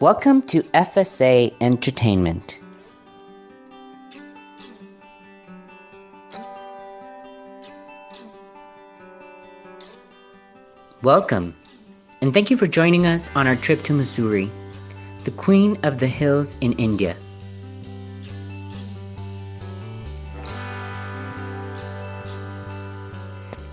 Welcome to FSA Entertainment. Welcome, and thank you for joining us on our trip to Mussoorie, the Queen of the Hills in India.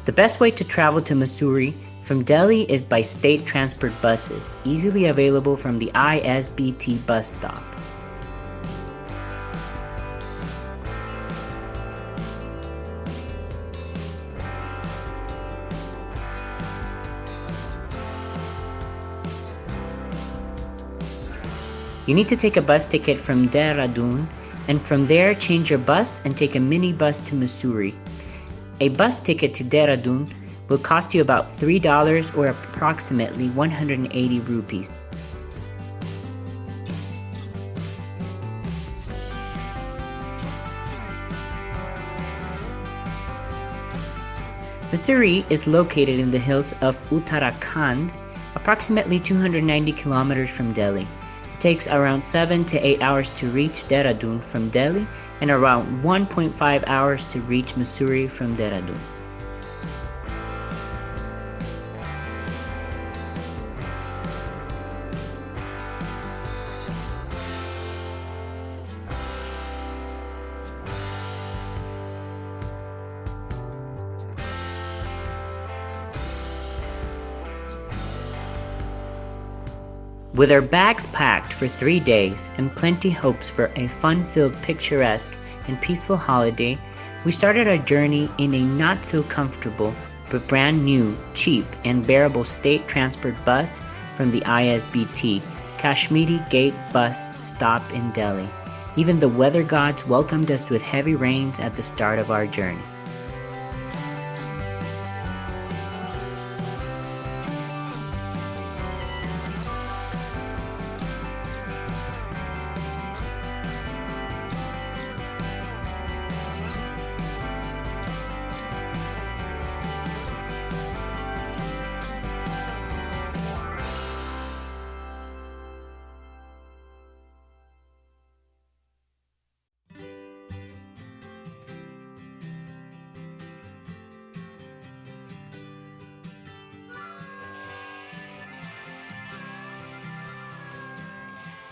The best way to travel to Mussoorie from Delhi is by state transport buses, easily available from the ISBT bus stop. You need to take a bus ticket from Dehradun, and from there change your bus and take a mini bus to Mussoorie. A bus ticket to Dehradun will cost you about $3 or approximately 180 rupees. Mussoorie is located in the hills of Uttarakhand, approximately 290 kilometers from Delhi. It takes around 7 to 8 hours to reach Dehradun from Delhi and around 1.5 hours to reach Mussoorie from Dehradun. With our bags packed for 3 days and plenty hopes for a fun-filled, picturesque, and peaceful holiday, we started our journey in a not-so-comfortable but brand new, cheap, and bearable state transport bus from the ISBT, Kashmiri Gate bus stop in Delhi. Even the weather gods welcomed us with heavy rains at the start of our journey.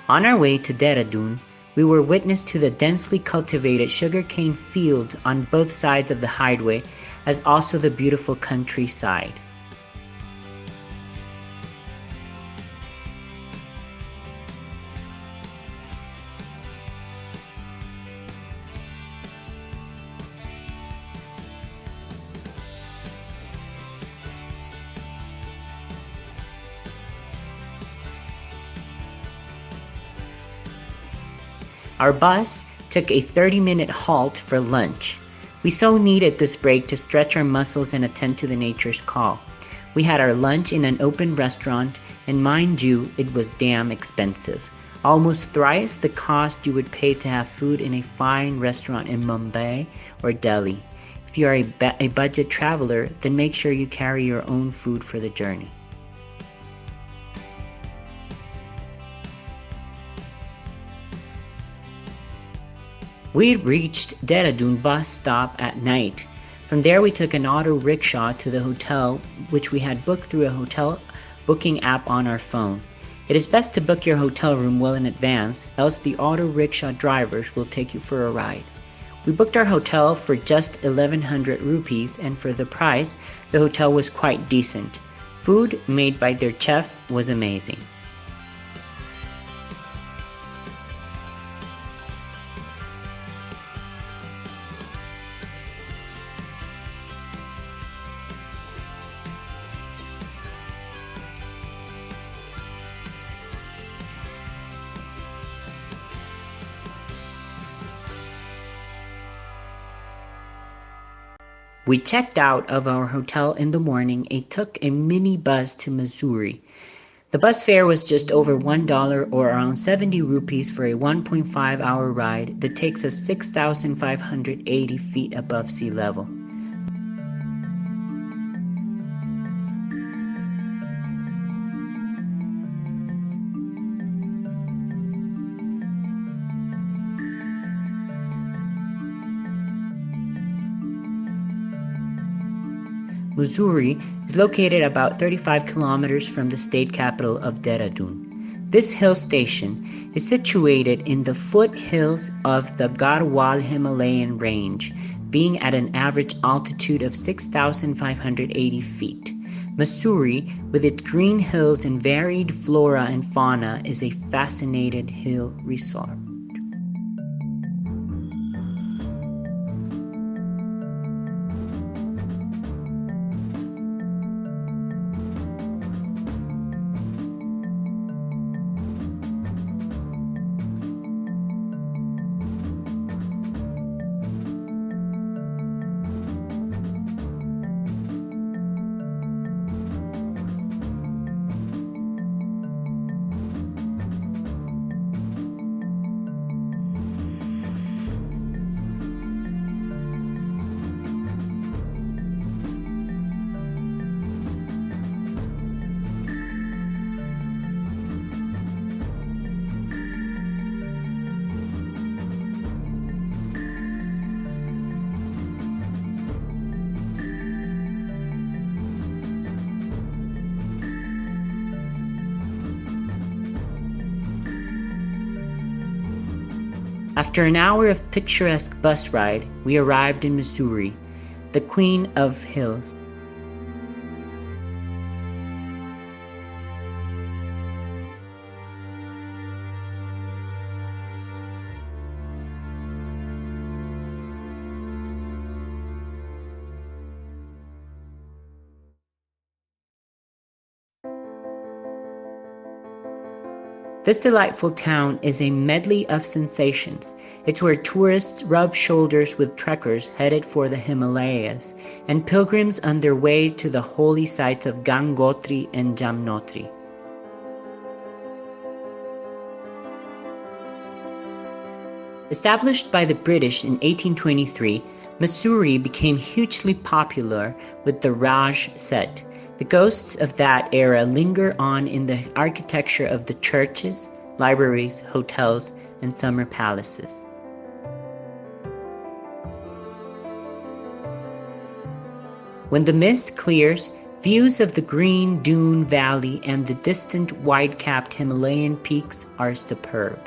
On our way to Dehradun, we were witness to the densely cultivated sugarcane fields on both sides of the highway, as also the beautiful countryside. Our bus took a 30-minute halt for lunch. We so needed this break to stretch our muscles and attend to the nature's call. We had our lunch in an open restaurant, and mind you, it was damn expensive. Almost thrice the cost you would pay to have food in a fine restaurant in Mumbai or Delhi. If you are a budget traveler, then make sure you carry your own food for the journey. We reached Dehradun bus stop at night. From there we took an auto rickshaw to the hotel, which we had booked through a hotel booking app on our phone. It is best to book your hotel room well in advance, else the auto rickshaw drivers will take you for a ride. We booked our hotel for just 1100 rupees, and for the price, the hotel was quite decent. Food made by their chef was amazing. We checked out of our hotel in the morning and took a mini bus to Mussoorie. The bus fare was just over $1 or around 70 rupees for a 1.5 hour ride that takes us 6,580 feet above sea level. Mussoorie is located about 35 kilometers from the state capital of Dehradun. This hill station is situated in the foothills of the Garhwal Himalayan range, being at an average altitude of 6,580 feet. Mussoorie, with its green hills and varied flora and fauna, is a fascinating hill resort. After an hour of picturesque bus ride, we arrived in Mussoorie, the queen of hills. This delightful town is a medley of sensations. It's where tourists rub shoulders with trekkers headed for the Himalayas and pilgrims on their way to the holy sites of Gangotri and Jamnotri. Established by the British in 1823, Mussoorie became hugely popular with the Raj set. The ghosts of that era linger on in the architecture of the churches, libraries, hotels, and summer palaces. When the mist clears, views of the green Doon Valley and the distant wide-capped Himalayan peaks are superb.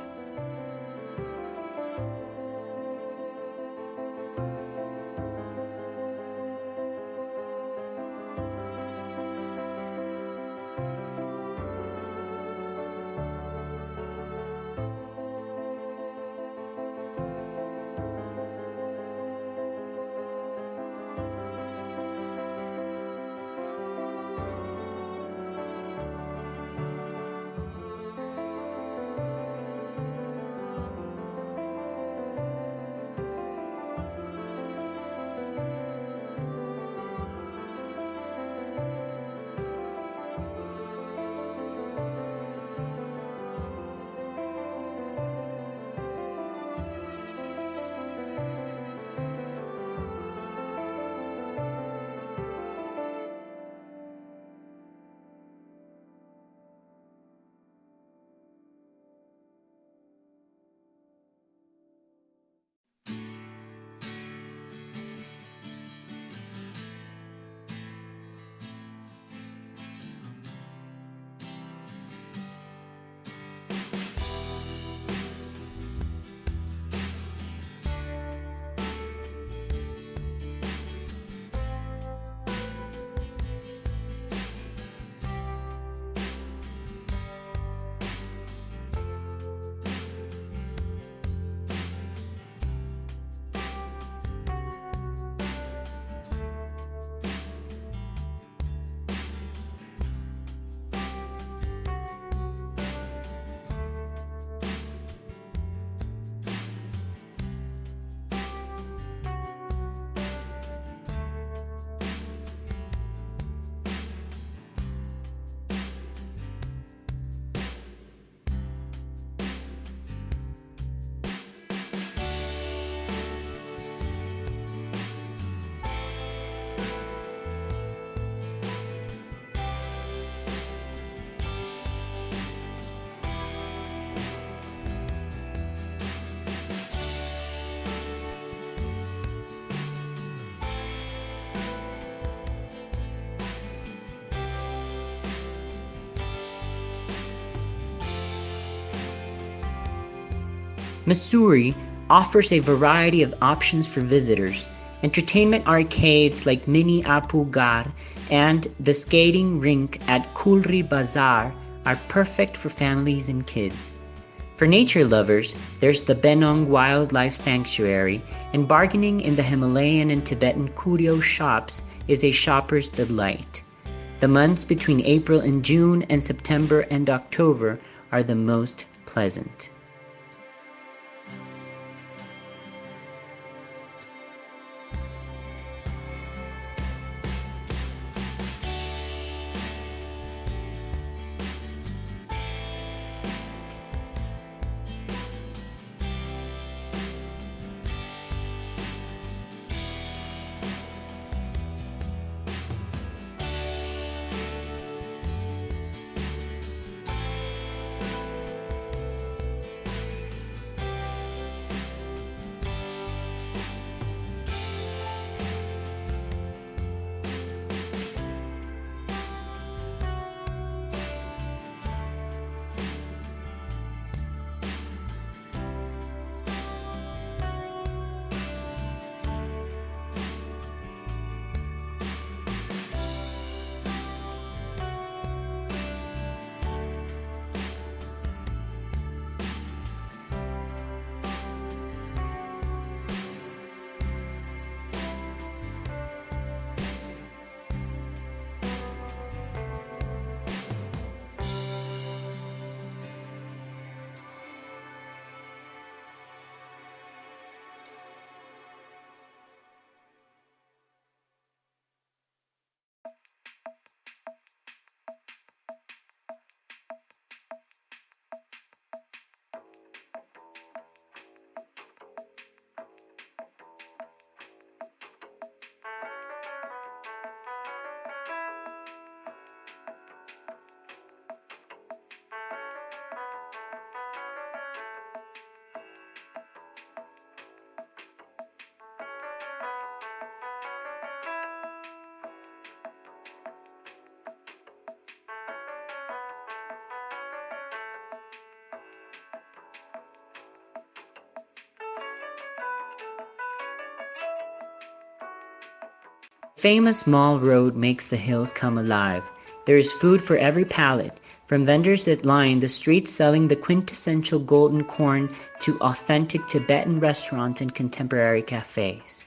Mussoorie offers a variety of options for visitors. Entertainment arcades like Mini Apu Gar and the skating rink at Kulri Bazaar are perfect for families and kids. For nature lovers, there's the Benong Wildlife Sanctuary, and bargaining in the Himalayan and Tibetan curio shops is a shopper's delight. The months between April and June and September and October are the most pleasant. Famous Mall Road makes the hills come alive. There is food for every palate, from vendors that line the streets selling the quintessential golden corn to authentic Tibetan restaurants and contemporary cafes.